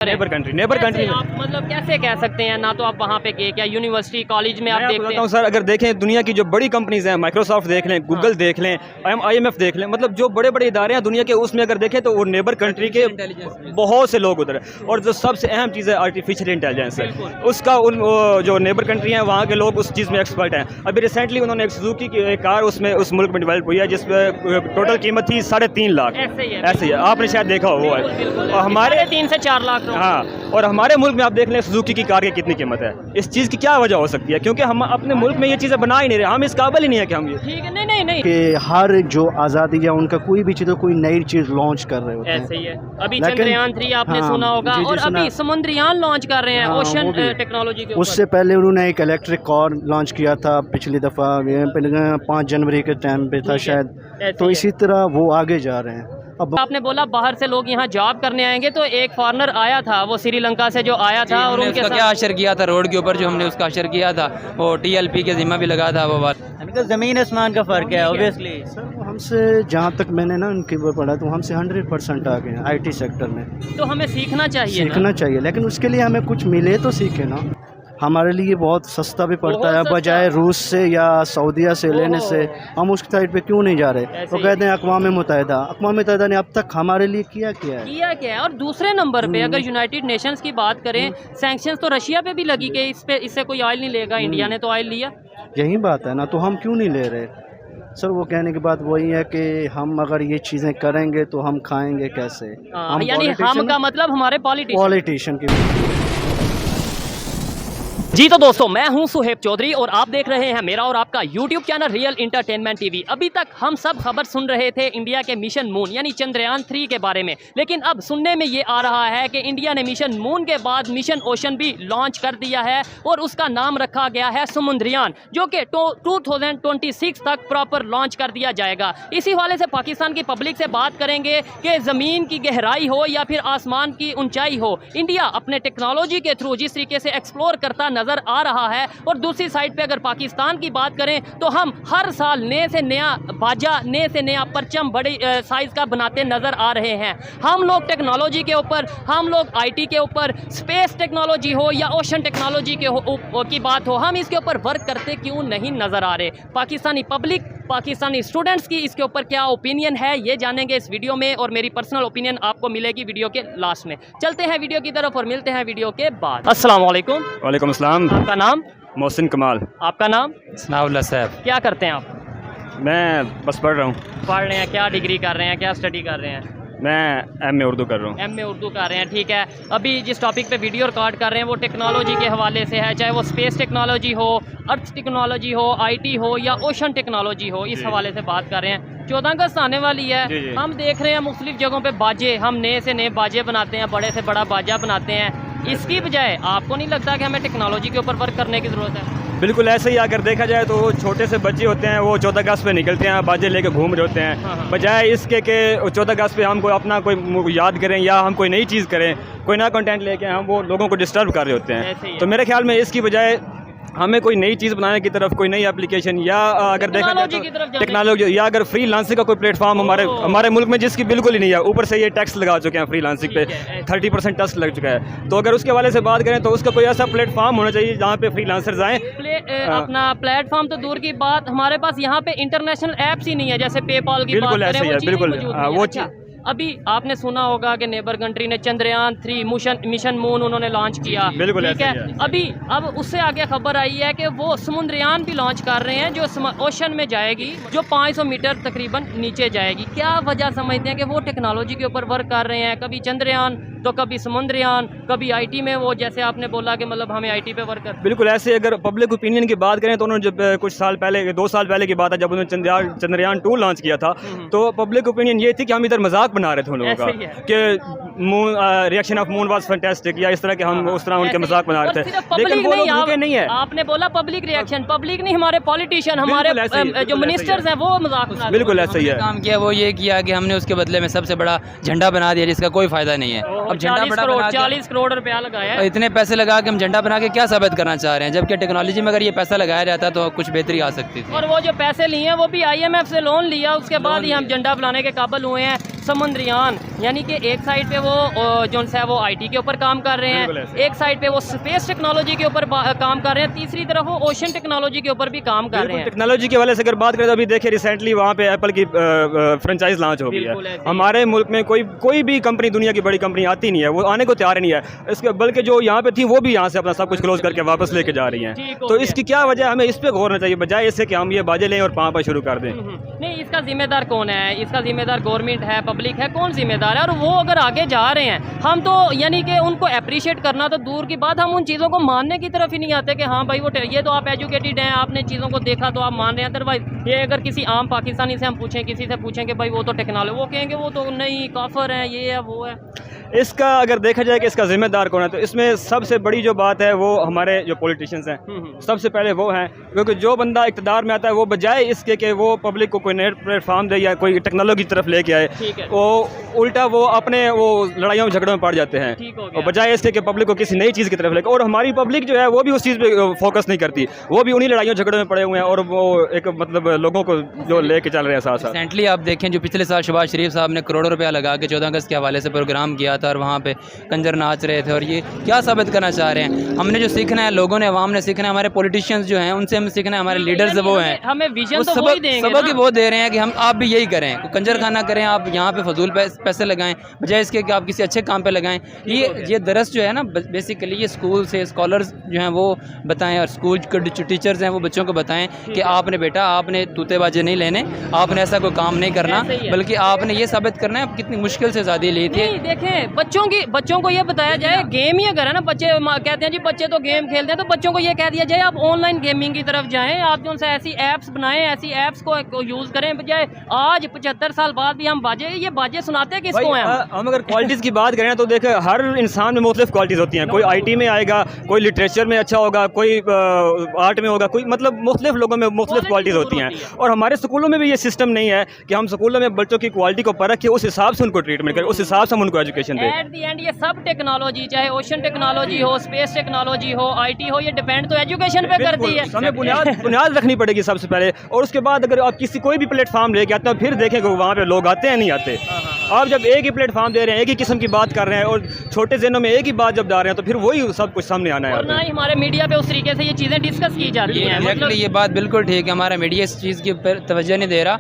Neighbour country آپ مطلب کیسے کہہ سکتے ہیں؟ نہ تو آپ وہاں پہ گئے، کیا یونیورسٹی کالج میں آپ دیکھتے ہیں؟ سر اگر دیکھیں دنیا کی جو بڑی کمپنیز ہیں، مائکروسافٹ دیکھ لیں، گوگل دیکھ لیں، IMF دیکھ لیں، مطلب جو بڑے بڑے ادارے ہیں دنیا کے، اس میں اگر دیکھیں تو وہ نیبر کنٹری کے بہت سے لوگ ادھر ہیں. اور جو سب سے اہم چیز ہے آرٹیفیشیل انٹیلیجنس ہے، اس کا جو نیبر کنٹری ہیں وہاں کے لوگ اس چیز میں ایکسپرٹ ہیں. ابھی ریسنٹلی انہوں نے ایک سوزوکی کی ایک کار اس ملک میں ڈیولپ ہوئی ہے جس پہ ٹوٹل قیمت تھی 3.5 لاکھ. ایسے ہی ہے، آپ نے شاید دیکھا ہو وہ ہے. اور ہمارے 3 سے 4 لاکھ. ہاں، اور ہمارے ملک میں آپ دیکھ لیں سوزوکی کی کار کی کتنی قیمت ہے. اس چیز کی کیا وجہ ہو سکتی ہے؟ کیونکہ ہم اپنے ملک میں یہ چیزیں بنا ہی نہیں رہے، ہم اس قابل ہی نہیں ہے کہ ہم یہ ٹھیک ہے. نہیں کہ ہر جو آزادی یا ان کا کوئی بھی چیز کوئی نئی چیز لانچ کر رہے ہوتے ہیں. ایسے ہی ہے. ابھی چندریان 3 آپ نے سنا ہوگا، اور ابھی سمندریان لانچ کر رہے ہیں اوشن ٹیکنالوجی کے اوپر. اس سے پہلے انہوں نے ایک الیکٹرک کار لانچ کیا تھا پچھلی دفعہ 5 جنوری کے ٹائم پہ تھا شاید. تو اسی طرح وہ آگے جا رہے ہیں. آپ نے بولا باہر سے لوگ یہاں جاب کرنے آئیں گے، تو ایک فارنر آیا تھا، وہ سری لنکا سے جو آیا تھا، اور ان کے کیا اشر کیا تھا روڈ کے اوپر، جو ہم نے اس کا اشر کیا تھا وہ TLP کے ذمہ بھی لگا تھا. وہ بات زمین آسمان کا فرق ہے اوبیسلی. ہم سے جہاں تک میں نے نا ان کے اوپر پڑھا تو ہم سے 100% آگے ہیں IT سیکٹر میں. تو ہمیں سیکھنا چاہیے، لیکن اس کے لیے ہمیں کچھ ملے تو سیکھیں نا. ہمارے لیے بہت سستا بھی پڑتا ہے، بجائے روس سے یا سعودیہ سے لینے سے ہم اس سائڈ پہ کیوں نہیں جا رہے؟ تو کہتے ہیں اقوام متحدہ نے اب تک ہمارے لیے کیا ہے. اور دوسرے نمبر پہ اگر یونائٹڈ نیشنز کی بات کریں، سینکشنز تو رشیا پہ بھی لگی کہ اس سے کوئی آئل نہیں لے گا. انڈیا نے تو آئل لیا. یہی بات ہے نا، تو ہم کیوں نہیں لے رہے؟ سر وہ کہنے کی بات وہی ہے کہ ہم اگر یہ چیزیں کریں گے تو ہم کھائیں گے کیسے؟ یعنی ہم کا مطلب ہمارے پالیٹیشین کی. جی تو دوستو، میں ہوں سہیب چودھری اور آپ دیکھ رہے ہیں میرا اور آپ کا YouTube channel real entertainment T V. ابھی تک ہم سب خبر سن رہے تھے انڈیا کے مشن مون یعنی چندریان 3 کے بارے میں، لیکن اب سننے میں یہ آ رہا ہے کہ انڈیا نے مشن مون کے بعد مشن اوشن بھی لانچ کر دیا ہے، اور اس کا نام رکھا گیا ہے سمندریان، جو کہ 2026 تک پراپر لانچ کر دیا جائے گا. اسی حوالے سے پاکستان کی پبلک سے بات کریں گے کہ زمین کی گہرائی ہو یا پھر آسمان کی اونچائی ہو، انڈیا اپنے ٹیکنالوجی کے تھرو جس طریقے سے ایکسپلور کرتا نظر آ رہا ہے. اور دوسری سائڈ پہ اگر پاکستان کی بات کریں تو ہم ہر سال نئے سے نیا باجا، نئے سے نیا پرچم بڑی سائز کا بناتے نظر آ رہے ہیں. ہم لوگ ٹیکنالوجی کے اوپر، ہم لوگ IT کے اوپر، اسپیس ٹیکنالوجی ہو یا اوشن ٹیکنالوجی کی بات ہو، ہم اس کے اوپر ورک کرتے کیوں نہیں نظر آ رہے؟ پاکستانی پبلک، پاکستانی اسٹوڈنٹس کی اس کے اوپر کیا اوپینین ہے، یہ جانیں گے اس ویڈیو میں، اور میری پرسنل اوپینین آپ کو ملے گی ویڈیو کے لاسٹ میں. چلتے ہیں ویڈیو کی طرف اور ملتے ہیں ویڈیو کے بعد. السلام علیکم. وعلیکم السلام. آپ کا نام؟ محسن کمال. آپ کا نام؟ ثناء اللہ صاحب. کیا کرتے ہیں آپ؟ میں بس پڑھ رہا ہوں. پڑھ رہے ہیں؟ کیا ڈگری کر رہے ہیں، کیا اسٹڈی کر رہے ہیں؟ میں MA اردو کر رہا ہوں. MA اردو کر رہے ہیں، ٹھیک ہے. ابھی جس ٹاپک پہ ویڈیو ریکارڈ کر رہے ہیں وہ ٹیکنالوجی کے حوالے سے ہے، چاہے وہ space technology who, earth technology who, IT ہو یا اوشن ٹیکنالوجی ہو، اس حوالے سے بات کر رہے ہیں. 14 اگست آنے والی ہے. ہم دیکھ رہے ہیں مختلف جگہوں پہ باجے، ہم نئے سے نئے باجے بناتے ہیں، بڑے سے بڑا باجا بناتے ہیں. اس کی بجائے آپ کو نہیں لگتا کہ ہمیں ٹیکنالوجی کے اوپر ورک کرنے کی ضرورت ہے؟ بالکل ایسے ہی. اگر دیکھا جائے تو وہ چھوٹے سے بچے ہوتے ہیں، وہ 14 اگست پہ نکلتے ہیں، باجے لے کے گھوم رہے ہوتے ہیں، بجائے اس کے کہ 14 اگست پہ ہم کو اپنا کوئی یاد کریں یا ہم کوئی نئی چیز کریں، کوئی نیا کنٹینٹ لے کے ہم وہ لوگوں کو ڈسٹرب کر رہے ہوتے ہیں. تو میرے خیال میں اس کی بجائے ہمیں کوئی نئی چیز بنانے کی طرف، کوئی نئی اپلیکیشن، یا اگر دیکھا جائے تو ٹیکنالوجی، یا اگر فری لانسنگ کا کوئی پلیٹ فارم ہمارے ملک میں جس کی بالکل ہی نہیں ہے، اوپر سے یہ ٹیکس لگا چکے ہیں فری لانسنگ پہ، 30% ٹیکس لگ چکا ہے. تو اگر اس کے حوالے سے بات کریں تو اس کا کوئی ایسا پلیٹ فارم ہونا چاہیے جہاں پہ فری لانسرز آئیں. اپنا پلیٹ فارم تو دور کی بات، ہمارے پاس یہاں پہ انٹرنیشنل ایپس ہی نہیں ہے، جیسے پے پال کی بات کریں وہ چیز. ابھی آپ نے سنا ہوگا کہ نیبر کنٹری نے چندریان 3 مشن مون انہوں نے لانچ کیا، ٹھیک ہے. اب اس سے آگے خبر آئی ہے کہ وہ سمندریان بھی لانچ کر رہے ہیں، جو اوشن میں جائے گی، جو 500 میٹر تقریباً نیچے جائے گی. کیا وجہ سمجھتے ہیں کہ وہ ٹیکنالوجی کے اوپر ورک کر رہے ہیں؟ کبھی چندریان تو کبھی سمندریان، کبھی IT میں، وہ جیسے آپ نے بولا کہ مطلب ہمیں IT پہ ورک کر. بالکل ایسے. اگر پبلک اوپینین کی بات کریں تو انہوں نے جب کچھ سال پہلے، 2 سال پہلے کی بات ہے، جب انہوں نے چندریان 2 لانچ کیا تھا، تو پبلک اوپینین یہ تھی کہ ہم ادھر مذاق بنا رہے تھے ان لوگوں کا کہ reaction of moon was fantastic, یا اس طرح کے ہم اس طرح ان کے مذاق بنا رہے تھے. لیکن وہ لوگ رکے نہیں ہے. آپ نے بولا پبلک ریئیکشن، پبلک نہیں، ہمارے پولیٹیشین، ہمارے جو منسٹرز ہیں وہ مذاق بنا رہے ہیں. بالکل ایسا ہی ہے. کام کیا وہ یہ کیا کہ ہم نے اس کے بدلے میں سب سے بڑا جھنڈا بنا دیا جس کا کوئی فائدہ نہیں ہے. اب جھنڈا بڑا 40 کروڑ روپیہ لگایا ہے. اتنے پیسے لگا کے ہم جھنڈا بنا کے کیا ثابت کرنا چاہ رہے ہیں؟ جبکہ ٹیکنالوجی میں اگر یہ پیسہ لگایا جاتا تو کچھ بہتری آ سکتی تھی. اور وہ جو پیسے لیے ہیں وہ بھی IMF سے لون لیا، اس کے بعد ہی ہم جھنڈا بنانے کے قابل ہوئے ہیں. سمندریان یعنی کہ ایک سائڈ پہ وہ वो जो है वो IT के ऊपर काम कर रहे बिल्कुल हैं, ऐसे। एक साइड पे वो स्पेस टेक्नोलॉजी के ऊपर काम कर रहे हैं, तीसरी तरफ वो ओशन टेक्नोलॉजी के ऊपर भी काम कर रहे हैं। टेक्नोलॉजी के वाले से अगर बात करें तो अभी देखिए रिसेंटली वहाँ पे एप्पल की फ्रेंचाइज लॉन्च हो गई बिल्कुल है। ऐसे ही। हमारे मुल्क में कोई भी कंपनी, दुनिया की बड़ी कंपनी आती नहीं है, वो आने को तैयार ही नहीं है। इसके बल्कि जो यहाँ पे थी वो भी यहाँ से अपना सब कुछ क्लोज करके वापस लेके जा रही हैं। ठीक हो तो गया। इसकी क्या वजह है, हमें इस पे गौर करना चाहिए बजाय इससे कि हम ये बाजे लें और पाँव पर शुरू कर दें। नहीं, इसका जिम्मेदार कौन है? इसका जिम्मेदार गवर्नमेंट है, पब्लिक है, कौन जिम्मेदार है? और वो अगर आगे जा रहे हैं, हम तो यानी कि उनको अप्रिशिएट करना तो दूर की बात, हम उन चीज़ों को मानने की तरफ ही नहीं आते कि हाँ भाई वो ये तो आप एजुकेटेड हैं, आपने चीज़ों को देखा तो आप मान रहे हैं। अदरवाइज ये अगर किसी आम पाकिस्तानी से हम पूछें, किसी से पूछें कि भाई वो तो टेक्नोलॉजी, वो कहेंगे वो तो नहीं, काफर है, ये है, वो है। इसका अगर देखा जाए कि इसका जिम्मेदार कौन है, तो इसमें सबसे बड़ी जो बात है वो हमारे जो पॉलिटिशियंस हैं, सबसे पहले वो हैं। क्योंकि जो बंदा इक़्तिदार में आता है वो बजाय इसके कि वो पब्लिक को कोई नए प्लेटफार्म दे या कोई टेक्नोलॉजी की तरफ लेके आए, ठीक है। वो उल्टा वो अपने वो लड़ाइयों झगड़ों में पड़ जाते हैं। ठीक हो गया। और बजाय इसके कि पब्लिक को किसी नई चीज़ की तरफ लेके, और हमारी पब्लिक जो है वो भी उस चीज़ पे फोकस नहीं करती, वो भी उन्हीं लड़ाइयों झगड़ों में पड़े हुए हैं और वो एक मतलब लोगों को जो लेके चल रहे हैं साथ साथ। रिसेंटली आप देखें जो पिछले साल शहबाज शरीफ साहब ने करोड़ों रुपया लगा के 14 अगस्त के हवाले से प्रोग्राम किया था और वहाँ पे कंजर नाच रहे थे, और ये क्या साबित करना चाह रहे हैं? हमने जो सीखना है, लोगों ने, अवाम ने सीखना है, हमारे पॉलिटिशियंस जो हैं उनसे हमें सीखना है, हमारे लीडर्स वो हैं, हमें विजन वो तो वही देंगे सबक ना। वो दे रहे हैं कि हम आप भी यही करें, कंजर खाना करें, आप यहाँ पे फजूल पैसे लगाएं बजाय इसके कि आप किसी अच्छे काम पे लगाएं। ये दरस जो है ना, बेसिकली ये स्कूल से स्कॉलर्स जो हैं वो बताएं, और स्कूल के जो टीचर्स हैं वो बच्चों को बताएं कि आपने बेटा, आपने तूतेबाजी नहीं लेने, आपने ऐसा कोई काम नहीं करना, ऐसे ही है। बल्कि आपने ये साबित करना है आप कितनी मुश्किल से आज़ादी ली थी। नहीं, देखें बच्चों को ये बताया जाए, गेम ही अगर है ना, बच्चे कहते हैं जी बच्चे तो गेम खेलते हैं, तो बच्चों को ये कह दिया जाए आप ऑनलाइन गेमिंग की तरफ जाएं, आप जो है ऐसी ऐप्स बनाएं, ऐसी ऐप्स को यूज़ करें, बजाय आज 75 साल बाद भी हम ये बाजे सुनाते किसको हैं? हम अगर क्वालिटीज़ की बात करें तो देखें हर इंसान में मुख्तलिफ क्वालिटीज़ होती हैं। कोई IT में आएगा, कोई लिटरेचर में अच्छा होगा, कोई आर्ट में होगा, कोई मतलब मुख्तलिफ लोगों में मुख्तलिफ क्वालिटीज़ होती हैं। और हमारे स्कूलों में भी ये सिस्टम नहीं है कि हम स्कूलों में बच्चों की क्वालिटी को परख के उस हिसाब से उनको ट्रीटमेंट करें, उस हिसाब से हम उनको एजुकेशन दें। एट दी एंड ये सब टेक्नोलॉजी, चाहे ओशन टेक्नोलॉजी हो, स्पेस टेक्नोलॉजी हो, IT हो, ये डिपेंड तो एजुकेशन पे करती है। हमें बुनियाद रखनी पड़ेगी सबसे पहले, और उसके बाद अगर आप कोई भी प्लेटफॉर्म लेके आते हैं फिर देखें कि वहाँ पे लोग आते हैं नहीं आते। आप जब एक ही प्लेटफॉर्म दे रहे हैं, एक ही किस्म की बात कर रहे हैं और छोटे ज़हनों में एक ही बात जब डाल रहे हैं, तो फिर वही सब कुछ सामने आना है। और ना ही हमारे मीडिया पे उस तरीके से ये चीज़ें डिस्कस की जाती हैं। Exactly, ये बात बिल्कुल ठीक है, हमारा मीडिया इस चीज़ की तवज्जो नहीं दे रहा।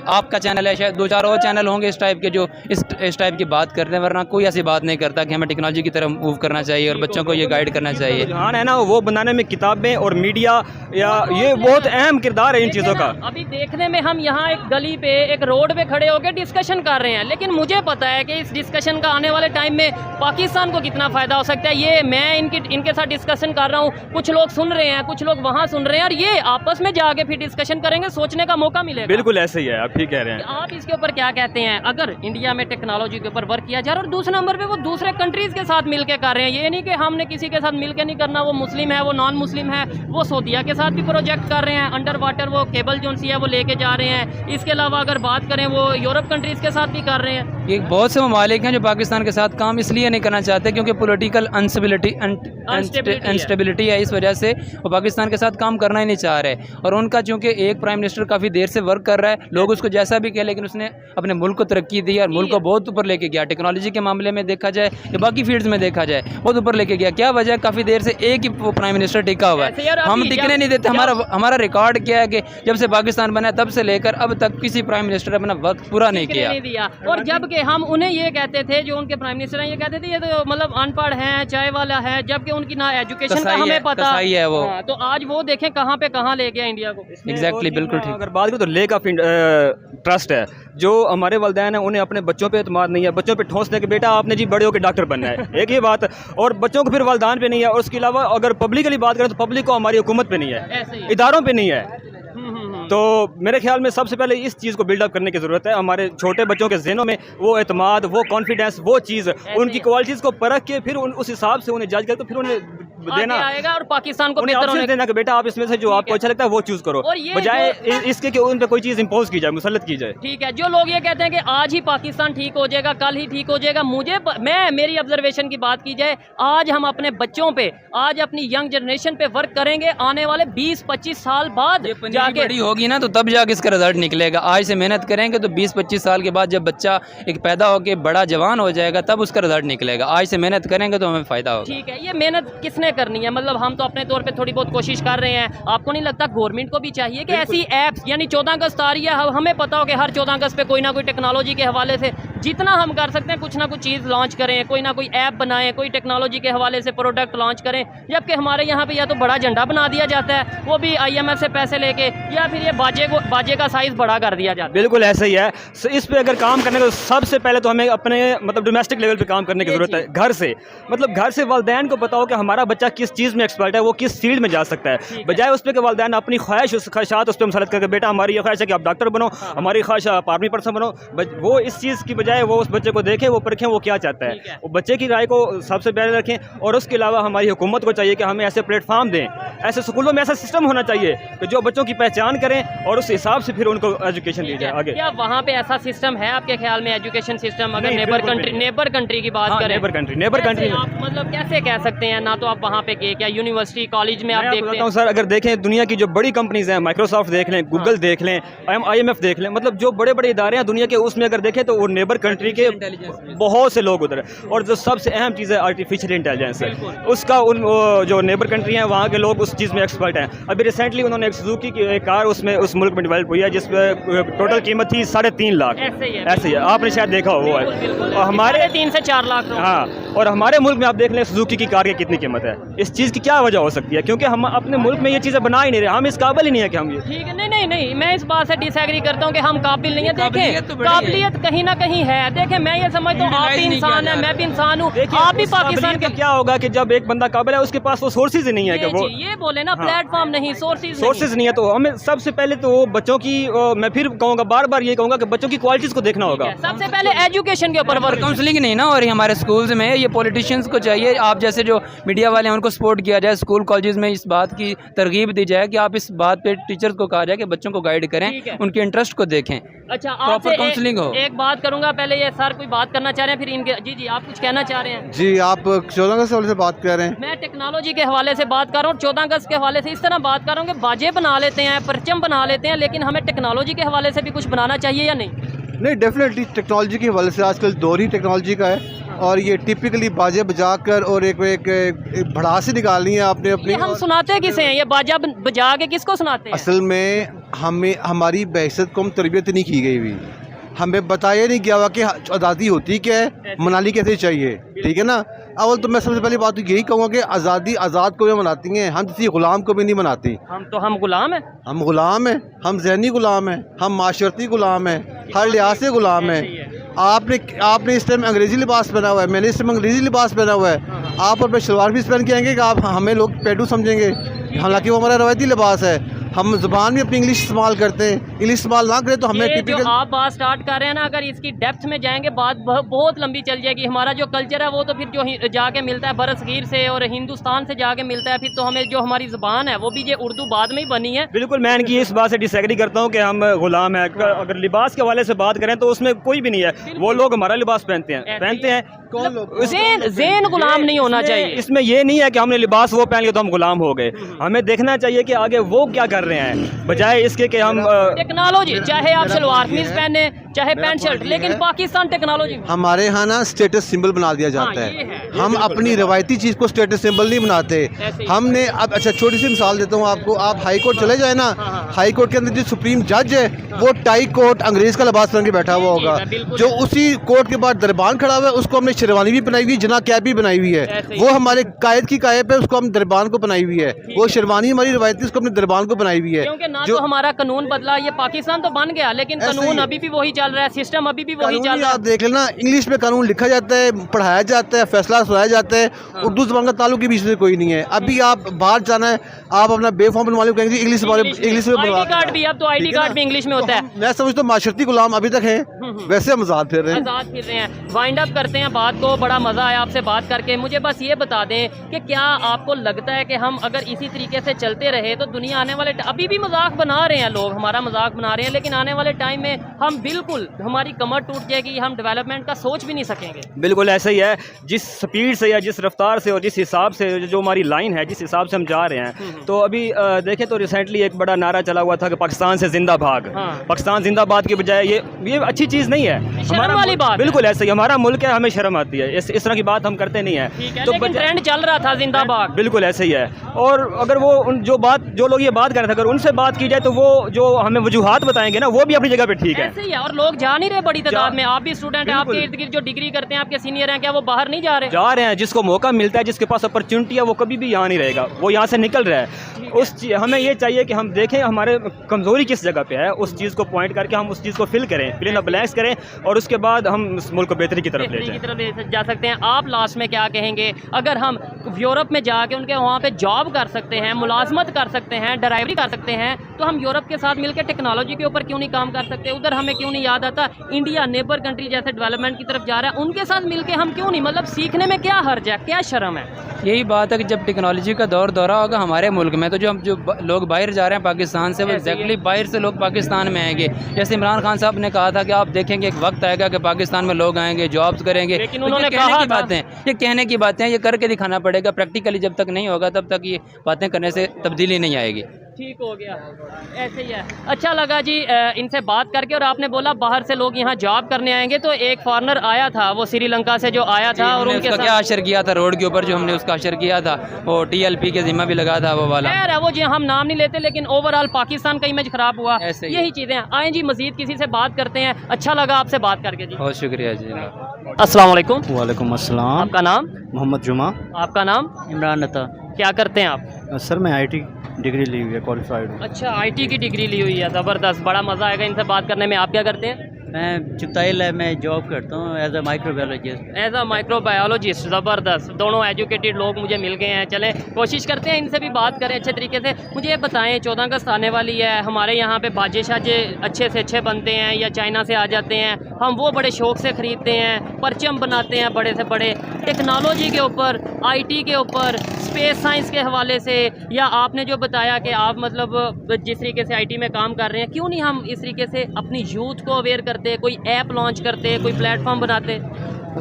आपका चैनल है, शायद 2-4 और चैनल होंगे इस टाइप के जो इस टाइप की बात करते हैं, वरना कोई ऐसी बात नहीं करता कि हमें टेक्नोलॉजी की तरफ मूव करना चाहिए और बच्चों को ये गाइड करना चाहिए। रुझान है ना वो बनाने में किताबें और मीडिया या ये बहुत अहम किरदार है इन चीज़ों का। अभी देखने में हम यहाँ एक गली पे, एक रोड पे खड़े होकर डिस्कशन कर रहे हैं, लेकिन मुझे पता है कि इस डिस्कशन का आने वाले टाइम में पाकिस्तान को कितना फ़ायदा हो सकता है। ये मैं इनके साथ डिस्कशन कर रहा हूँ, कुछ लोग सुन रहे हैं, कुछ लोग वहाँ सुन रहे हैं, और ये आपस में जाके फिर डिस्कशन करेंगे, सोचने का मौका मिलेगा। बिल्कुल ऐसे ही है, आप ठीक कह रहे हैं। आप इसके ऊपर क्या कहते हैं? अगर इंडिया में टेक्नोलॉजी के ऊपर वर्क किया जा रहा है, और दूसरे नंबर पे वो दूसरे कंट्रीज़ के साथ मिलकर कर रहे हैं, ये नहीं कि हमने किसी के साथ मिलकर नहीं करना, वो मुस्लिम है, वो नॉन मुस्लिम है, वो सऊदीया के साथ भी प्रोजेक्ट कर रहे हैं, अंडर वाटर वो केबल जो सी है वो लेके जा रहे हैं। इसके अलावा अगर बात करें वो यूरोप कंट्रीज़ के साथ भी कर रहे हैं। ये बहुत से ममालिक हैं जो पाकिस्तान के साथ काम इसलिए नहीं करना चाहते क्योंकि पॉलिटिकल अनस्टेबिलिटी है, इस वजह से वो पाकिस्तान के साथ काम करना ही नहीं चाह रहे। और उनका चूँकि एक प्राइम मिनिस्टर काफ़ी देर से वर्क कर रहा है, लोग उसको जैसा भी कहें, लेकिन उसने अपने मुल्क को तरक्की दी और मुल्क को बहुत ऊपर लेके गया। टेक्नोलॉजी के मामले में देखा जाए या बाकी फील्ड्स में देखा जाए, बहुत ऊपर लेके गया। क्या वजह? काफ़ी देर से एक ही वो प्राइम मिनिस्टर टिका हुआ है, हम टिकने नहीं देते। हमारा रिकॉर्ड क्या है कि जब से पाकिस्तान बना तब से लेकर अब तक किसी प्राइम मिनिस्टर अपना वक्त पूरा नहीं किया। और जबकि हम उन्हें ये कहते थे, जो उनके प्राइम मिनिस्टर हैं, ये कहते थे ये तो मतलब अनपढ़ हैं, चाय वाला है, जबकि उनकी ना एजुकेशन का हमें पता है वो। तो आज वो देखें कहाँ पे कहाँ ले गया इंडिया को। एग्जैक्टली, बिल्कुल ठीक। अगर बात करें तो लेक ऑफ ट्रस्ट है, जो हमारे वालिदैन हैं उन्हें अपने बच्चों पे एतमाद नहीं है, बच्चों पे ठोस दे कि बेटा आपने जी बड़े होकर डॉक्टर बनना है, एक ही बात। और बच्चों को फिर वालिदैन पे नहीं है। और उसके अलावा अगर पब्लिकली बात करें तो पब्लिक को हमारी हुकूमत पे नहीं है, इदारों पे नहीं है। तो मेरे ख्याल में सबसे पहले इस चीज़ को बिल्डअप करने की ज़रूरत है। हमारे छोटे बच्चों के ज़हनों में वो एतमाद, वो कॉन्फिडेंस, वो चीज़, उनकी क्वालिटीज़ को परख के फिर उस हिसाब से उन्हें जज करके फिर उन्हें देना, आगे आएगा और पाकिस्तान को उन्हें बेहतर ऑप्शन होने देना कि बेटा आप इसमें से जो आपको अच्छा लगता है वो चूज करो, और ये बजाय इसके कि उन पे कोई चीज इंपोज की जाए, मुसल्लत की जाए। ठीक है। जो लोग ये कहते हैं कि आज ही पाकिस्तान ठीक हो जाएगा, कल ही ठीक हो जाएगा, मेरी ऑब्जर्वेशन की बात की जाए, आज हम अपने बच्चों पे, आज अपनी यंग जनरेशन पे वर्क करेंगे, आने वाले 20-25 साल बाद जाके बड़ी होगी ना तो तब जाके इसका रिजल्ट निकलेगा। आज से मेहनत करेंगे तो 20-25 साल के बाद जब बच्चा एक पैदा होके बड़ा जवान हो जाएगा तब उसका रिजल्ट निकलेगा। आज से मेहनत करेंगे तो हमें फ़ायदा होगा। ठीक है। ये मेहनत किसने करनी है? मतलब हम तो अपने तौर पे थोड़ी बहुत कोशिश कर रहे हैं, आपको नहीं लगता गवर्नमेंट को भी चाहिए कि ऐसी ऐप्स, यानी 14 अगस्त आ रही है, हमें पता हो कि हर 14 अगस्त पे कोई ना कोई टेक्नोलॉजी के हवाले से जितना हम कर सकते हैं कुछ ना कुछ चीज़ लॉन्च करें, कोई ना कोई ऐप बनाएं, कोई टेक्नोलॉजी के हवाले से प्रोडक्ट लॉन्च करें, जबकि हमारे यहाँ पे या तो बड़ा झंडा बना दिया जाता है वो भी IMF से पैसे लेके, या फिर ये बाजे का साइज़ बड़ा कर दिया जाता है। बिल्कुल ऐसा ही है। इस पे अगर काम करने को सबसे पहले तो हमें अपने मतलब डोमेस्टिक लेवल पे काम करने की ज़रूरत है, घर से। मतलब घर से वालिदैन को बताओ कि हमारा बच्चा किस चीज़ में एक्सपर्ट है, वो किस फील्ड में जा सकता है, बजाय उस पर कि वालिदैन अपनी ख्वाहिशात उस पर मुसलत करके बेटा हमारी ये ख्वाहिश है कि आप डॉक्टर बनो, हमारी ख्वाहिश है आप आर्मी पर्सन बनो, वो इस चीज़ की बजाय वो उस बच्चे को देखें, वो परखें वो क्या चाहता है, वो बच्चे की राय को सबसे पहले रखें। और उसके अलावा हमारी हुकूमत को चाहिए कि हमें ऐसे प्लेटफार्म दें, ऐसे स्कूलों में ऐसा सिस्टम होना चाहिए कि जो बच्चों की पहचान करें और उस हिसाब से फिर उनको एजुकेशन दी जाए आगे। क्या वहाँ पे ऐसा सिस्टम है आपके ख्याल में, एजुकेशन सिस्टम? अगर नहीं, नेबर बिल्कुल कंट्री की बात करें, नेबर कंट्री में आप मतलब कैसे कह सकते हैं? ना तो आप वहाँ पे गए, क्या यूनिवर्सिटी कॉलेज में आप देखते हैं? सर अगर देखें दुनिया की जो बड़ी कंपनीज हैं, माइक्रोसॉफ्ट देख लें, गूगल देख लें, IMF देख लें, मतलब जो बड़े बड़े इदारे हैं दुनिया के, उसमें अगर देखें तो वो नेबर कंट्री के बहुत से लोग उधर हैं। और जो सबसे अहम चीज़ है आर्टिफिशियल इंटेलिजेंस है, उसका उन जो नेबर कंट्री हैं वहाँ के लोग उस चीज़ में एक्सपर्ट हैं। अभी रिसेंटली उन्होंने एक सुजुकी की एक कार उसमें उस मुल्क में डेवलप हुई है जिसमें टोटल कीमत थी 3.5 लाख। ऐसे ही है, आपने शायद देखा हो वो है। और हमारे 3 से 4 लाख। हाँ, और हमारे मुल्क में आप देख लें सुजुकी की कार की कितनी कीमत है। इस चीज़ की क्या वजह हो सकती है? क्योंकि हम अपने मुल्क में ये चीज़ें बना ही नहीं रहे, हम इस काबिल ही नहीं है कि हम ये। ठीक है, नहीं, मैं इस बात से डिसएग्री करता हूँ कि हम काबिल नहीं है। देखें, काबिलियत कहीं ना कहीं है। देखें, मैं ये समझता हूँ आप भी इंसान है, मैं भी इंसान हूँ, आप भी पाकिस्तान के। क्या होगा कि जब एक बंदा काबिल है उसके पास वो सोर्सेज ही नहीं है कि वो ये बोले ना, प्लेटफॉर्म नहीं, सोर्सेज नहीं है, तो हमें सबसे पहले तो बच्चों की मैं फिर कहूँगा, बार बार ये कहूँगा कि बच्चों की क्वालिटीज को देखना होगा। सबसे पहले एजुकेशन के ऊपर वर्क। काउंसलिंग नहीं ना, और हमारे स्कूल्स में ये पॉलिटिशियंस को चाहिए, आप जैसे जो मीडिया वाले हैं उनको सपोर्ट किया जाए, स्कूल कॉलेजेस में इस बात की तरगीब दी जाए कि आप इस बात पे टीचर्स को कहा जाए कि बच्चों को गाइड करें, उनके इंटरेस्ट को देखें। अच्छा, प्रॉपर काउंसलिंग हो। एक बात करूंगा, पहले ये सर कोई बात करना चाह रहे हैं, फिर इनके जी आप कुछ कहना चाह रहे हैं? जी, आप 14 अगस्त से बात कर रहे हैं? मैं टेक्नोलॉजी के हवाले से बात कर रहा हूँ, 14 अगस्त के हवाले से इस तरह बात कर रहा हूँ कि बाजे बना लेते हैं, परचम बना लेते हैं, लेकिन हमें टेक्नोलॉजी के हवाले से भी कुछ बनाना चाहिए या नहीं? नहीं, डेफिनेटली टेक्नोलॉजी के हवाले से आजकल दौर ही टेक्नोलॉजी का है, और ये टिपिकली बाजे बजा कर और एक भड़ास निकालनी है आपने अपनी। हम सुनाते किसे हैं? ये बाजा बजा के किसको सुनाते हैं? असल में हमारी बहसत को हम तरबियत नहीं की गई हुई, हमें बताया नहीं गया हुआ कि आज़ादी होती क्या है, मनानी कैसे चाहिए। ठीक है ना। अव्वल तो मैं सबसे पहली बात तो यही कहूँगा कि आज़ादी आज़ाद को भी मनाती हैं, हम किसी ग़ुलाम को भी नहीं मनाती। हम गुलाम हैं, हम ग़ुलाम हैं, हम ज़हनी ग़ुलाम हैं, हम माशरती ग़ुलाम हैं, हर लिहाज से ग़ुलाम हैं। आपने इस टाइम अंग्रेज़ी लिबास पहना हुआ है, मैंने इस टाइम अंग्रेज़ी लिबास पहना हुआ है, आप और मैं शलवार पीस पहन के आएंगे कि आप हमें लोग पेटू समझेंगे, हालांकि वो हमारा रवायती लिबास है। हम ज़ुबान भी अपनी इंग्लिश इस्तेमाल करते हैं, इंग्लिश इस्तेमाल ना करें तो हमें टिपिकल। जो आप बात स्टार्ट कर रहे हैं ना, अगर इसकी डेप्थ में जाएंगे बात बहुत लंबी चल जाएगी। हमारा जो कल्चर है वो तो फिर जो जाके मिलता है बरसगीर से और हिंदुस्तान से जाके मिलता है, फिर तो हमें जो हमारी ज़ुबान है वो भी ये उर्दू बाद में ही बनी है। बिल्कुल, मैं इनकी इस बात से डिसएग्री करता हूँ कि हम गुलाम हैं। अगर लिबास के हवाले से बात करें तो उसमें कोई भी नहीं है, वो लोग हमारा लिबास पहनते हैं। कौन लोग? ज़ेन गुलाम नहीं होना चाहिए। इसमें ये नहीं है कि हमने लिबास वो पहन लिया तो हम गुलाम हो गए। हमें देखना चाहिए कि आगे वो क्या कर रहे हैं, बजाय इसके कि हम टेक्नोलॉजी, चाहे आप सलवार कमीज पहने चाहे पैंट शर्ट, लेकिन पाकिस्तान टेक्नोलॉजी हमारे यहाँ ना स्टेटस सिंबल बना दिया जाता है। हम अपनी रवायती चीज़ को स्टेटस सिंबल नहीं बनाते। हमने अब अच्छा छोटी सी मिसाल देता हूँ आपको, आप हाई कोर्ट चले जाए ना, हाई कोर्ट के अंदर जो सुप्रीम जज है वो टाई कोट अंग्रेज़ का लिबास पहन के बैठा हुआ होगा। जो उसी कोर्ट के बाद दरबान खड़ा हुआ है उसको हमने शेरवानी भी बनाई हुई है, जना कैप भी बनाई हुई है। वो हमारे कायद की कैप है, उसको हम दरबान को बनाई हुई है। वो शेरवानी हमारी रवायती, उसको हमने दरबान को बनाई हुई है। क्योंकि ना तो हमारा कानून बदला, ये पाकिस्तान तो बन गया लेकिन कानून अभी भी वही चल रहा है, सिस्टम अभी भी वही चल रहा है। आप देख लेना, इंग्लिश में कानून लिखा जाता है, पढ़ाया जाता है, फैसला सुनाया जाता है, उर्दू ज़बान का ताल्लुक के बीच में कोई नहीं है। अभी आप बाहर जाना है आप अपना बे फॉर्म बनवा लो, कहेंगे इंग्लिश में बनवा। आईडी कार्ड भी, अब तो आईडी कार्ड भी इंग्लिश में होता है। मैं समझता हूँ माशरती गुलाम अभी तक हैं, वैसे हम आज़ाद फिर रहे हैं। आज़ाद फिर रहे हैं। वाइंड अप करते हैं बात को, बड़ा मज़ा आया आपसे बात करके। मुझे बस ये बता दें कि क्या आपको लगता है कि हम अगर इसी तरीके से चलते रहे तो दुनिया आने वाले, अभी भी मजाक बना रहे हैं लोग, हमारा मजाक बना रहे हैं, लेकिन आने वाले टाइम में हम बिल्कुल, हमारी कमर टूट जाएगी, हम डेवलपमेंट का सोच भी नहीं सकेंगे। बिल्कुल ऐसा ही है, जिस स्पीड से या जिस रफ्तार से और जिस हिसाब से जो हमारी लाइन है, जिस हिसाब से हम जा रहे हैं, तो अभी देखें तो रिसेंटली एक बड़ा नारा चला हुआ था कि पाकिस्तान से जिंदा भाग। पाकिस्तान जिंदाबाद के बजाय ये अच्छी चीज़ नहीं है। शर्म वाली बात। बिल्कुल ऐसा ही, हमारा मुल्क है, हमें शर्म आती है, इस तरह की बात हम करते नहीं है। तो लेकिन ट्रेंड चल रहा था जिंदाबाद। बिल्कुल ऐसे ही है। और अगर वो जो लोग ये बात कर रहे थे, अगर उनसे बात की जाए तो वो जो हमें वजूहात बताएंगे ना, वो भी अपनी जगह पे ठीक है। ऐसे ही है, और लोग जा नहीं रहे बड़ी तादाद में। आप भी स्टूडेंट हैं, आपके इर्द गिर्द जो डिग्री करते हैं, आपके सीनियर हैं, क्या वो बाहर नहीं जा रहे हैं? जिसको मौका मिलता है, जिसके पास अपॉर्चुनिटी है, वो कभी भी यहाँ नहीं रहेगा, वो यहाँ से निकल रहा है। हमें ये चाहिए कि हम देखें हमारे कमज़ोरी किस जगह पे है, उस चीज़ को पॉइंट करके हम उस चीज़ को फिल करें, फिल इन द ब्लैंक्स करें, और उसके बाद हम इस मुल्क को बेहतरी की तरफ ले जा सकते हैं। आप लास्ट में क्या कहेंगे, अगर हम यूरोप में जाके उनके वहाँ पे जॉब कर सकते हैं, मुलाजमत कर सकते हैं, ड्राइवरी कर सकते हैं, तो हम यूरोप के साथ मिलकर टेक्नोलॉजी के ऊपर क्यों नहीं काम कर सकते? उधर हमें क्यों नहीं याद आता इंडिया नेबर कंट्री जैसे डेवलपमेंट की तरफ जा रहा है, उनके साथ मिलकर हम क्यों नहीं, मतलब सीखने में क्या हर्ज है, क्या शर्म है? यही बात है कि जब टेक्नोलॉजी का दौरा होगा हमारे मुल्क में, तो जो लोग बाहर जा रहे हैं पाकिस्तान से, वो एग्जैक्टली बाहर से लोग पाकिस्तान में आएंगे। जैसे इमरान खान साहब ने कहा था कि आप देखेंगे एक वक्त आएगा कि पाकिस्तान में लोग आएंगे, जॉब्स करेंगे, लेकिन उन्होंने कहा ये कहने की बातें, ये करके दिखाना पड़ेगा। प्रैक्टिकली जब तक नहीं होगा तब तक ये बातें करने से तब्दीली नहीं आएगी। ठीक हो गया, ऐसे ही है। अच्छा लगा जी इनसे बात करके। और आपने बोला बाहर से लोग यहाँ जॉब करने आएंगे, तो एक फॉरनर आया था, वो श्रीलंका से जो आया था, और उनके साथ क्या अशर किया था रोड के ऊपर, जो हमने उसका अशर किया था, वो TLP के जिम्मा भी लगा था वो वाला। खैर है वो जी, हम नाम नहीं लेते, लेकिन ओवरऑल पाकिस्तान का इमेज खराब हुआ, यही चीज़ें। आए जी मजीद किसी से बात करते हैं। अच्छा लगा आपसे बात करके जी, बहुत शुक्रिया जी। अस्सलाम वालेकुम। वालेकुम अस्सलाम। आपका नाम? मोहम्मद जुमा। आपका नाम? इमरान अता। क्या करते हैं आप? सर मैं IT डिग्री ली हुई है, क्वालिफाइड हूँ। अच्छा, IT की डिग्री ली हुई है, ज़बरदस्त, बड़ा मज़ा आएगा इनसे बात करने में। आप क्या करते हैं? मैं चुगताई लैब में जॉब करता हूँ as a microbiologist. As a microbiologist, ज़बरदस्त। दोनों एजुकेटेड लोग मुझे मिल गए हैं। चलें कोशिश करते हैं इनसे भी बात करें अच्छे तरीके से। मुझे ये बताएं, 14 अगस्त आने वाली है, हमारे यहाँ पे बाजे शाजे अच्छे से अच्छे बनते हैं या चाइना से आ जाते हैं, हम वो बड़े शौक़ से ख़रीदते हैं, परचम बनाते हैं बड़े से बड़े, टेक्नोलॉजी के ऊपर, IT के ऊपर, स्पेस साइंस के हवाले से, या आपने जो बताया कि आप मतलब जिस तरीके से IT में काम कर रहे हैं, क्यों नहीं हम इस तरीके से अपनी यूथ को अवेयर करते, कोई ऐप लॉन्च करते, कोई प्लेटफॉर्म बनाते?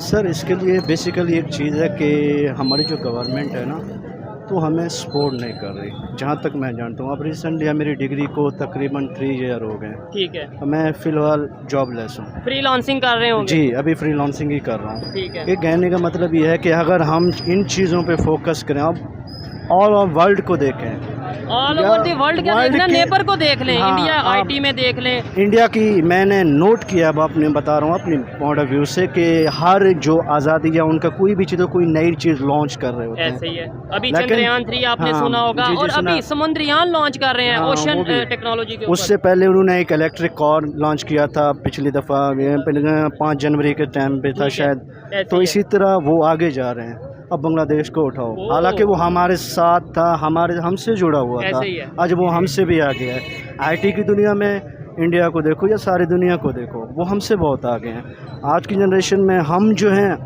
सर इसके लिए बेसिकली एक चीज़ है कि हमारी जो गवर्नमेंट है ना, तो हमें सपोर्ट नहीं कर रही, जहाँ तक मैं जानता हूँ। अब रिसेंटली मेरी डिग्री को तकरीबन 3 ईयर हो गए। ठीक है। मैं फ़िलहाल जॉबलेस हूँ। फ्रीलांसिंग कर रहे होंगे? जी, अभी फ्रीलांसिंग ही कर रहा हूँ। ठीक है। ये कहने का मतलब ये है कि अगर हम इन चीज़ों पे फोकस करें, अब ऑल ओवर वर्ल्ड को देखें, ऑल ओवर द वर्ल्ड क्या देखना, नेबर को देख लें, इंडिया IT में देख लें। इंडिया की मैंने नोट किया, अब अपने बता रहा हूँ अपनी पॉइंट ऑफ व्यू से, कि हर जो आज़ादी या उनका कोई भी चीज़, कोई नई चीज़ लॉन्च कर रहे होते हैं। ऐसे ही है। अभी चंद्रयान 3 आपने सुना होगा, और अभी समुद्रयान लॉन्च कर रहे हैं ओशन टेक्नोलॉजी के ऊपर। उससे पहले उन्होंने एक इलेक्ट्रिक कार लॉन्च किया था पिछली दफ़ा, 5 जनवरी के टाइम पे था शायद। तो इसी तरह वो आगे जा रहे हैं। अब बांग्लादेश को उठाओ, हालांकि वो हमारे साथ था, हमसे जुड़ा हुआ था, आज वो हमसे भी आगे है। IT की दुनिया में इंडिया को देखो या सारी दुनिया को देखो, वो हमसे बहुत आगे हैं। आज की जनरेशन में हम जो हैं,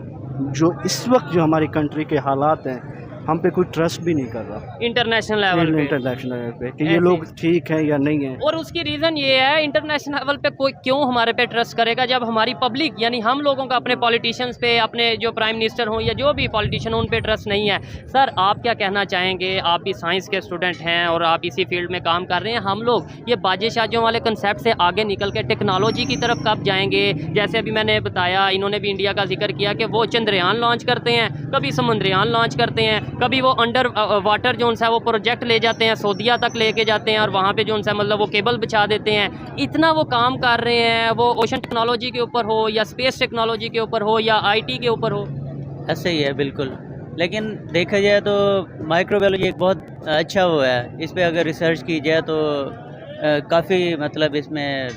जो इस वक्त जो हमारी कंट्री के हालात हैं, हम पे कोई ट्रस्ट भी नहीं कर रहा इंटरनेशनल लेवल पे कि ये लोग ठीक हैं या नहीं हैं। और उसकी रीज़न ये है, इंटरनेशनल लेवल पे कोई क्यों हमारे पे ट्रस्ट करेगा, जब हमारी पब्लिक यानी हम लोगों का अपने पॉलिटिशियंस पे, अपने जो प्राइम मिनिस्टर हों या जो भी पॉलिटिशियन हो, उन पे ट्रस्ट नहीं है। सर आप क्या कहना चाहेंगे? आप भी साइंस के स्टूडेंट हैं और आप इसी फील्ड में काम कर रहे हैं। हम लोग ये बाजे शाजियों वाले कंसेप्ट से आगे निकल के टेक्नोलॉजी की तरफ कब जाएंगे? जैसे अभी मैंने बताया, इन्होंने भी इंडिया का जिक्र किया कि वो चंद्रयान लॉन्च करते हैं, कभी समुद्रयान लॉन्च करते हैं, कभी वो अंडर वाटर जो है वो प्रोजेक्ट ले जाते हैं, सऊदीया तक लेके जाते हैं, और वहाँ पे जो है मतलब वो केबल बिछा देते हैं। इतना वो काम कर रहे हैं, वो ओशन टेक्नोलॉजी के ऊपर हो या स्पेस टेक्नोलॉजी के ऊपर हो या IT के ऊपर हो। ऐसे ही है बिल्कुल। लेकिन देखा जाए तो माइक्रोबायोलॉजी एक बहुत अच्छा वो है, इस पर अगर रिसर्च की जाए तो काफ़ी मतलब इसमें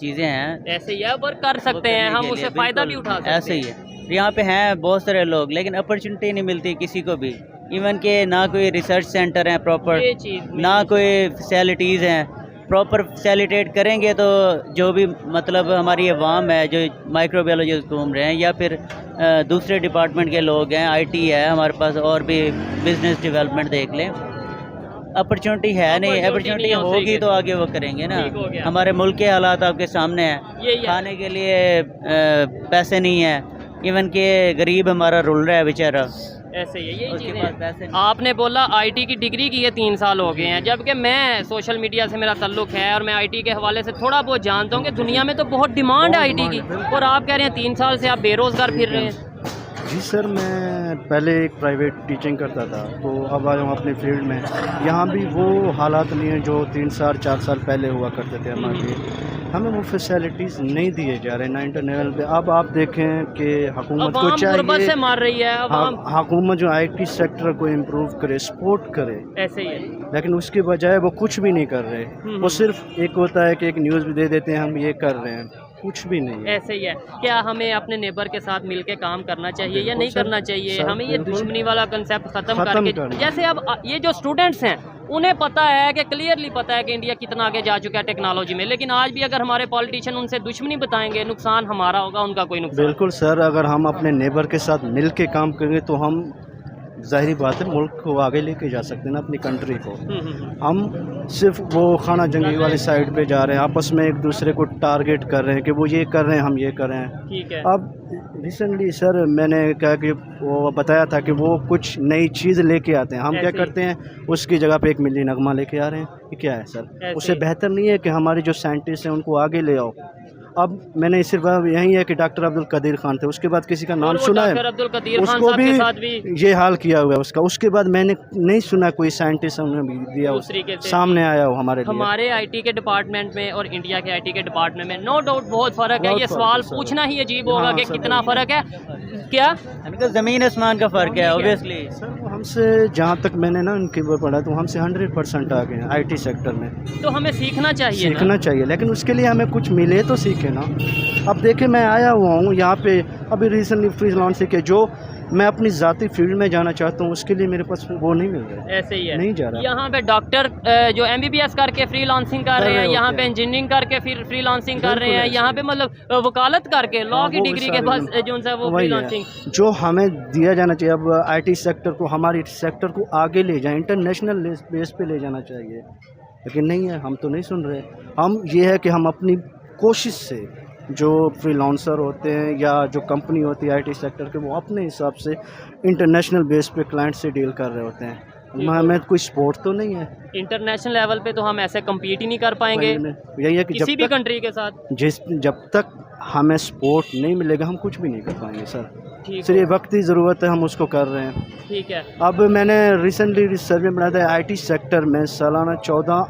चीज़ें हैं। ऐसे ही है, वर्क कर सकते हैं हम, उससे फ़ायदा भी उठा सकते हैं। ऐसे ही है, यहाँ पे हैं बहुत सारे लोग, लेकिन अपॉर्चुनिटी नहीं मिलती किसी को भी। ایون کہ نہ کوئی ریسرچ سینٹر ہیں پراپر، یہ چیز نہ کوئی فیسلٹیز ہیں پراپر فیسیلیٹیٹ کریں گے تو جو بھی مطلب ہماری عوام ہے جو مائکرو بایولوجسٹ گھوم رہے ہیں یا پھر دوسرے ڈپارٹمنٹ کے لوگ ہیں، آئی ٹی ہے ہمارے پاس، اور بھی بزنس ڈیولپمنٹ دیکھ لیں، اپرچونٹی ہے نہیں، اپرچونٹی ہوگی تو آگے وہ کریں گے نا۔ ہمارے ملک کے حالات آپ کے سامنے ہیں، کھانے کے لیے پیسے نہیں ہیں، ایون کہ غریب ہمارا رول رہا ہے بیچارہ، ایسے ہی ہے اس کے پاس پیسے نہیں۔ آپ نے بولا آئی ٹی کی ڈگری کی ہے 3 سال ہو گئے ہیں، جبکہ میں سوشل میڈیا سے میرا تعلق ہے اور میں آئی ٹی کے حوالے سے تھوڑا بہت جانتا ہوں کہ دنیا میں تو بہت ڈیمانڈ ہے آئی ٹی کی، اور آپ کہہ رہے ہیں 3 سال سے آپ بے روزگار پھر رہے ہیں۔ جی سر، میں پہلے ایک پرائیویٹ ٹیچنگ کرتا تھا، تو اب آیا ہوں اپنے فیلڈ میں۔ یہاں بھی وہ حالات نہیں ہیں جو 3 سال 4 سال پہلے ہوا کرتے تھے ہمارے لیے، ہمیں وہ فیسلٹیز نہیں دیے جا رہے نہ انٹرنیشنل پہ۔ اب آپ دیکھیں کہ حکومت کو غربت سے چاہیے، مار رہی ہے عوام، حکومت جو آئی ٹی سیکٹر کو امپروو کرے، سپورٹ کرے، ایسے ہی ہے۔ لیکن اس کے بجائے وہ کچھ بھی نہیں کر رہے۔ وہ صرف ایک ہوتا ہے کہ ایک نیوز بھی دے دیتے ہیں ہم یہ کر رہے ہیں، کچھ بھی نہیں ہے۔ ایسے ہی ہے۔ کیا ہمیں اپنے نیبر کے ساتھ مل کے کام کرنا چاہیے یا نہیں کرنا چاہیے؟ ہمیں یہ دشمنی والا کنسیپٹ ختم کر کے، جیسے اب یہ جو اسٹوڈنٹس ہیں انہیں پتہ ہے کہ کلیئرلی پتہ ہے کہ انڈیا کتنا آگے جا چکا ہے ٹیکنالوجی میں، لیکن آج بھی اگر ہمارے پولیٹیشین ان سے دشمنی بتائیں گے، نقصان ہمارا ہوگا، ان کا کوئی نقصان۔ بالکل سر، اگر ہم اپنے نیبر کے ساتھ مل کے کام کریں گے تو ہم ظاہری بات ہے ملک کو آگے لے کے جا سکتے ہیں نا، اپنی کنٹری کو۔ ہم صرف وہ خانہ جنگی والی سائڈ پہ جا رہے ہیں، آپس میں ایک دوسرے کو ٹارگیٹ کر رہے ہیں کہ وہ یہ کر رہے ہیں ہم یہ کر رہے ہیں۔ ٹھیک ہے۔ اب ریسنٹلی سر میں نے کہا کہ وہ بتایا تھا کہ وہ کچھ نئی چیز لے کے آتے ہیں، ہم کیا کرتے ہیں اس کی جگہ پہ ایک ملی نغمہ لے کے آ رہے ہیں۔ یہ کیا ہے سر؟ اس سے بہتر نہیں ہے کہ ہمارے جو سائنٹسٹ ہیں ان کو آگے لے آؤ۔ اب میں نے صرف یہی ہے کہ ڈاکٹر عبدالقدیر خان تھے، اس کے بعد کسی کا نام سنا ہے؟ ڈاکٹر عبدالقدیر اس خان کو صاحب کے ساتھ بھی یہ حال کیا ہوا ہے اس کا۔ اس کے بعد میں نے نہیں سنا کوئی سائنٹسٹ نے بھی دیا اس طریقے سے سامنے آیا ہو ہمارے لیے۔ ہمارے آئی ٹی کے ڈپارٹمنٹ میں اور انڈیا کے آئی ٹی کے ڈپارٹمنٹ میں نو ڈاؤٹ بہت فرق ہے۔ یہ سوال پوچھنا ہی عجیب ہوگا کہ کتنا فرق ہے، کیا زمین آسمان کا فرق ہے اوبیسلی۔ سر ہم سے جہاں تک میں نے نا ان کے اوپر پڑھا تو ہم سے 100% آگے ہیں آئی ٹی سیکٹر میں۔ تو ہمیں سیکھنا چاہیے، سیکھنا چاہیے، لیکن اس کے لیے ہمیں کچھ ملے تو سیکھیں نا۔ اب دیکھیں میں آیا ہوا ہوں یہاں پہ ابھی ریسنٹلی فری لانسنگ کے، جو میں اپنی ذاتی فیلڈ میں جانا چاہتا ہوں اس کے لیے میرے پاس وہ نہیں مل رہا ہے، ایسے ہی ہے نہیں جا رہا۔ یہاں پہ ڈاکٹر جو MBBS کر کے فری لانسنگ کر رہے ہیں، یہاں پہ انجینئرنگ کر کے پھر فری لانسنگ کر رہے ہیں، یہاں پہ مطلب وکالت کر کے لا کی ڈگری کے بعد جو ہے وہ فری لانسنگ۔ جو ہمیں دیا جانا چاہیے اب آئی ٹی سیکٹر کو، ہماری سیکٹر کو آگے لے جائیں، انٹرنیشنل بیس پہ لے جانا چاہیے، لیکن نہیں ہے، ہم تو نہیں سن رہے۔ ہم یہ ہے کہ ہم اپنی کوشش سے جو فری لانسر ہوتے ہیں یا جو کمپنی ہوتی ہے آئی ٹی سیکٹر کے، وہ اپنے حساب سے انٹرنیشنل بیس پہ کلائنٹ سے ڈیل کر رہے ہوتے ہیں۔ ہمیں کوئی سپورٹ تو نہیں ہے انٹرنیشنل لیول پہ، تو ہم ایسے کمپیٹ ہی نہیں کر پائیں گے یہی ہے کہ کسی بھی کنٹری کے ساتھ۔ جب تک ہمیں سپورٹ نہیں ملے گا ہم کچھ بھی نہیں کر پائیں گے سر۔ صرف وقتی ضرورت ہے، ہم اس کو کر رہے ہیں۔ ٹھیک ہے۔ اب میں نے ریسنٹلی سروے بنایا تھا آئی ٹی سیکٹر میں سالانہ 14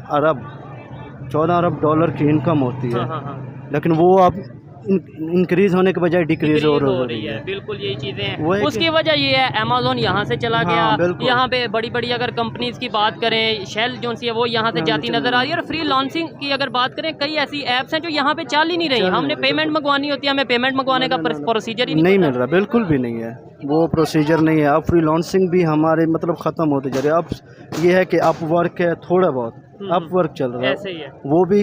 ارب ڈالر کی انکم ہوتی ہے، لیکن وہ اب انکریز ہونے کے بجائے ڈیکریز ہو رہی ہے۔ بالکل یہی چیزیں ہیں۔ اس کی وجہ یہ ہے امیزون یہاں سے چلا گیا، یہاں پہ بڑی بڑی اگر کمپنیز کی بات کریں، شیل جو سی ہے وہ یہاں سے جاتی نظر آ رہی ہے، اور فری لانسنگ کی اگر بات کریں کئی ایسی ایپس ہیں جو یہاں پہ چل ہی نہیں رہی۔ ہم نے پیمنٹ منگوانی ہوتی ہے، ہمیں پیمنٹ منگوانے کا پروسیجر ہی نہیں مل رہا، بالکل بھی نہیں ہے، وہ پروسیجر نہیں ہے۔ اب فری لانسنگ بھی ہمارے مطلب ختم ہوتے جا رہے ہیں۔ اب یہ ہے کہ اپ ورک ہے، تھوڑا بہت اپ ورک چل رہا ہے، وہ بھی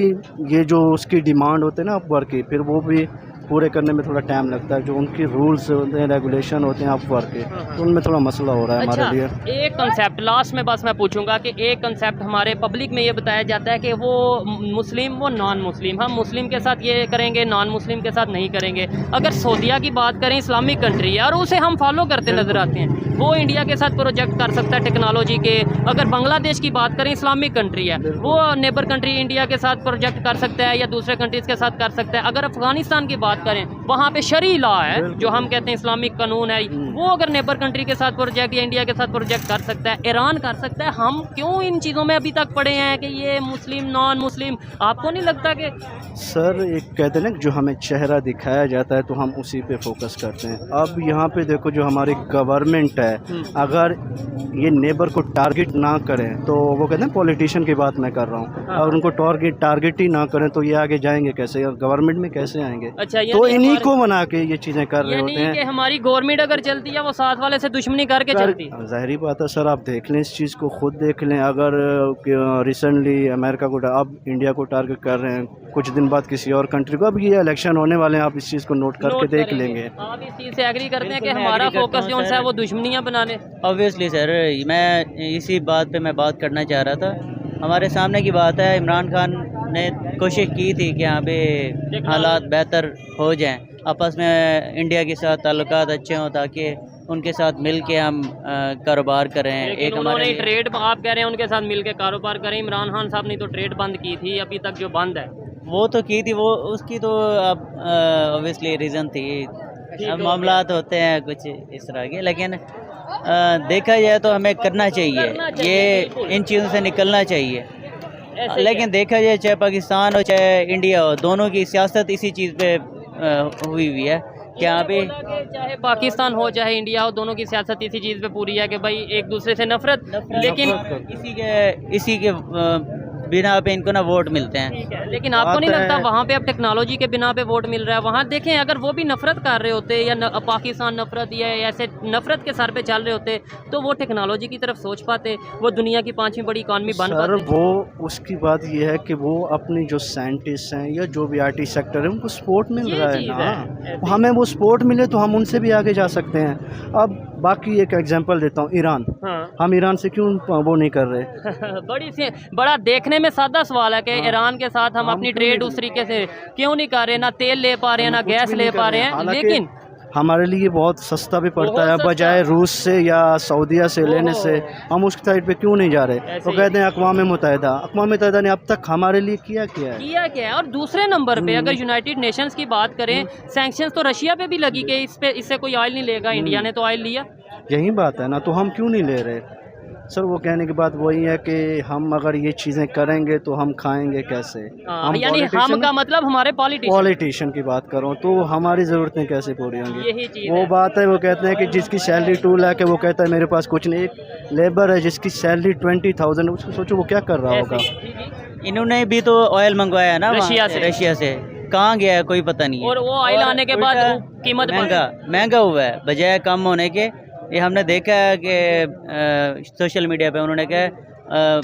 یہ جو اس کی ڈیمانڈ ہوتے ہیں نا اپ ورک کی، پھر وہ بھی پورے کرنے میں تھوڑا ٹائم لگتا ہے۔ جو ان کی رولز ہوتے ہیں، ریگولیشن ہوتے ہیں اپ ورک کے، تو ان میں تھوڑا مسئلہ ہو رہا ہے ہمارے لیے۔ ایک کنسیپٹ لاسٹ میں بس میں پوچھوں گا کہ ایک کنسیپٹ ہمارے پبلک میں یہ بتایا جاتا ہے کہ وہ مسلم وہ نان مسلم، ہم مسلم کے ساتھ یہ کریں گے، نان مسلم کے ساتھ نہیں کریں گے۔ اگر سعودیہ کی بات کریں، اسلامک کنٹری ہے اور اسے ہم فالو کرتے نظر آتے ہیں، وہ انڈیا کے ساتھ پروجیکٹ کر سکتا ہے ٹیکنالوجی کے۔ اگر بنگلہ دیش کی بات کریں، اسلامک کنٹری ہے، وہ نیبر کنٹری انڈیا کے ساتھ پروجیکٹ کر سکتا ہے یا دوسرے کنٹریز کے ساتھ کر سکتا ہے۔ اگر افغانستان کی بات کریں، وہاں پہ شرعی لا ہے جو ہم کہتے ہیں اسلامک قانون ہے، وہ اگر نیبر کنٹری کے ساتھ پروجیکٹ یا انڈیا کے ساتھ پروجیکٹ کر سکتا ہے، ایران کر سکتا ہے، ہم کیوں ان چیزوں میں ابھی تک پڑے ہیں کہ یہ مسلم نان مسلم؟ آپ کو نہیں لگتا کہ سر ایک کہتے ہیں نا جو ہمیں چہرہ دکھایا جاتا ہے تو ہم اسی پہ فوکس کرتے ہیں۔ اب یہاں پہ دیکھو جو ہماری گورنمنٹ ہے ہے اگر یہ نیبر کو ٹارگٹ نہ کریں تو وہ کہتے ہیں پولیٹیشین کی بات میں کر رہا ہوں، اگر ان کو ٹارگٹ ہی نہ کریں تو یہ آگے جائیں گے کیسے، گورنمنٹ میں کیسے آئیں گے؟ اچھا، تو انہی کو بنا کے یہ چیزیں کر رہے ہوتے یعنی کہ ہیں۔ ہماری گورنمنٹ اگر چلتی ہے وہ ساتھ والے سے دشمنی کر کے چلتی ہے۔ ظاہری بات ہے سر، آپ دیکھ لیں اس چیز کو، خود دیکھ لیں، اگر ریسنٹلی امریکہ کو اب انڈیا کو ٹارگٹ کر رہے ہیں، کچھ دن بعد کسی اور کنٹری کو، اب یہ الیکشن ہونے والے ہیں، آپ اس چیز کو نوٹ کر کے دیکھ لیں گے۔ آپ اس چیز سے ایگری کرتے ہیں کہ ہمارا فوکس جو ہے وہ دشمنیاں بنانے؟ اوبویسلی سر، میں اسی بات پہ میں بات کرنا چاہ رہا تھا۔ ہمارے سامنے کی بات ہے، عمران خان نے کوشش کی تھی کہ یہاں پہ حالات بہتر ہو جائیں، آپس میں انڈیا کے ساتھ تعلقات اچھے ہوں تاکہ ان کے ساتھ مل کے ہم کاروبار کریں۔ ایک ہمارے ٹریڈ آپ کہہ رہے ہیں ان کے ساتھ مل کے کاروبار کریں، عمران خان صاحب نے تو ٹریڈ بند کی تھی، ابھی تک جو بند ہے وہ تو کی تھی، وہ اس کی تو اب اوبویسلی ریزن تھی، اب معاملات ہوتے ہیں کچھ اس طرح کے، لیکن دیکھا جائے تو ہمیں کرنا چاہیے، یہ ان چیزوں سے نکلنا چاہیے۔ لیکن دیکھا جائے چاہے پاکستان ہو چاہے انڈیا ہو، دونوں کی سیاست اسی چیز پہ ہوئی ہے کہ یہاں پہ چاہے پاکستان ہو چاہے انڈیا ہو، دونوں کی سیاست اسی چیز پہ پوری ہے کہ بھائی ایک دوسرے سے نفرت، لیکن اسی کے بنا پہ ان کو نا ووٹ ملتے ہیں۔ لیکن آپ کو نہیں لگتا وہاں پہ اب ٹیکنالوجی کے بنا پہ ووٹ مل رہا ہے؟ وہاں دیکھیں اگر وہ بھی نفرت کر رہے ہوتے یا پاکستان نفرت یا ایسے نفرت کے سر پہ چل رہے ہوتے تو وہ ٹیکنالوجی کی طرف سوچ پاتے، وہ دنیا کی 5ویں بڑی اکانومی بن پاتے۔ سر وہ اس کی بات یہ ہے کہ وہ اپنی جو سائنٹسٹ ہیں یا جو بھی آئی ٹی سیکٹر ہے ان کو سپورٹ مل رہا ہے نا، ہمیں وہ سپورٹ ملے تو ہم ان سے بھی آگے جا سکتے ہیں۔ اب باقی ایک ایگزامپل دیتا ہوں، ایران، ہم ایران سے کیوں وہ نہیں کر رہے؟ بڑا دیکھنے میں سادہ سوال ہے کہ ایران کے ساتھ ہم اپنی ٹریڈ اس طریقے سے کیوں نہیں کر رہے، نہ تیل لے پا رہے ہیں نہ گیس لے پا رہے ہیں، لیکن ہمارے لیے بہت سستا بھی پڑتا ہے، بجائے روس سے یا سعودیہ سے لینے سے ہم اس سائڈ پہ کیوں نہیں جا رہے؟ وہ کہتے ہیں اقوام متحدہ نے اب تک ہمارے لیے کیا ہے؟ اور دوسرے نمبر پہ اگر یونائٹڈ نیشنز کی بات کریں، سینکشنز تو رشیا پہ بھی لگی کہ اس سے کوئی آئل نہیں لے گا، انڈیا نے تو آئل لیا۔ یہی بات ہے نا، تو ہم کیوں نہیں لے رہے؟ سر وہ کہنے کی بات وہی ہے کہ ہم اگر یہ چیزیں کریں گے تو ہم کھائیں گے کیسے؟ یعنی ہم کا مطلب ہمارے پولیٹیشین کی بات کروں تو ہماری ضرورتیں کیسے پوری ہوں گی؟ وہ بات ہے، وہ کہتے ہیں کہ جس کی سیلری 2 لاکھ ہے وہ کہتا ہے میرے پاس کچھ نہیں۔ ایک لیبر ہے جس کی سیلری 20,000، اس کو سوچو وہ کیا کر رہا ہوگا۔ انہوں نے بھی تو آئل منگوایا ہے نا رشیا سے، کہاں گیا ہے کوئی پتہ نہیں ہے، اور وہ آئل آنے کے بعد قیمت مہنگا ہوا ہے بجائے کم ہونے کے۔ یہ ہم نے دیکھا ہے کہ سوشل میڈیا پہ انہوں نے کہا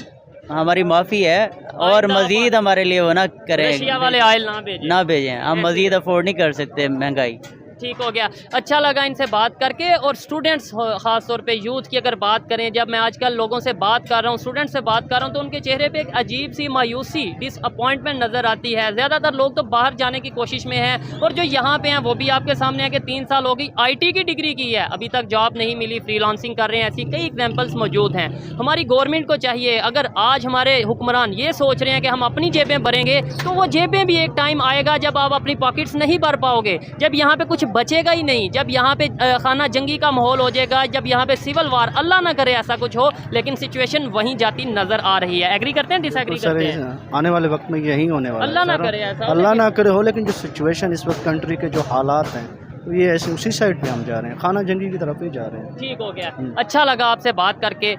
ہماری معافی ہے اور مزید ہمارے لیے وہ نہ کریں، رشیا والے آئل نہ بھیجیں، ہم مزید افورڈ نہیں کر سکتے مہنگائی۔ ٹھیک ہو گیا، اچھا لگا ان سے بات کر کے۔ اور اسٹوڈنٹس خاص طور پہ یوتھ کی اگر بات کریں، جب میں آج کل لوگوں سے بات کر رہا ہوں، اسٹوڈنٹ سے بات کر رہا ہوں، تو ان کے چہرے پہ ایک عجیب سی مایوسی، ڈس اپوائنٹمنٹ نظر آتی ہے۔ زیادہ تر لوگ تو باہر جانے کی کوشش میں ہیں، اور جو یہاں پہ ہیں وہ بھی آپ کے سامنے ہے کہ 3 سال ہوگی آئی ٹی کی ڈگری کی ہے، ابھی تک جاب نہیں ملی، فری لانسنگ کر رہے ہیں، ایسی کئی ایگزامپلس موجود ہیں۔ ہماری گورنمنٹ کو چاہیے، اگر آج ہمارے حکمران یہ سوچ رہے ہیں کہ ہم اپنی جیبیں بھریں گے، تو وہ جیبیں بھی ایک ٹائم آئے گا جب آپ اپنی پاکٹس نہیں بھر پاؤ گے، جب یہاں پہ کچھ بچے گا ہی نہیں، جب یہاں پہ خانہ جنگی کا ماحول ہو جائے گا، جب یہاں پہ سول وار، اللہ نہ کرے ایسا کچھ ہو، لیکن سچویشن وہیں جاتی نظر آ رہی ہے۔ ایگری کرتے ہیں، ڈس ایگری کرتے ہیں؟ آنے والے وقت میں یہی ہونے والا ہے، اللہ نہ کرے ایسا، اللہ نہ کرے ہو، لیکن جو سچویشن اس وقت کنٹری کے جو حالات ہیں تو یہ ایسے اسی سائڈ پہ ہم جا رہے ہیں، خانہ جنگی کی طرف ہی جا رہے ہیں۔ ٹھیک ہو گیا، اچھا لگا آپ سے بات کر کے۔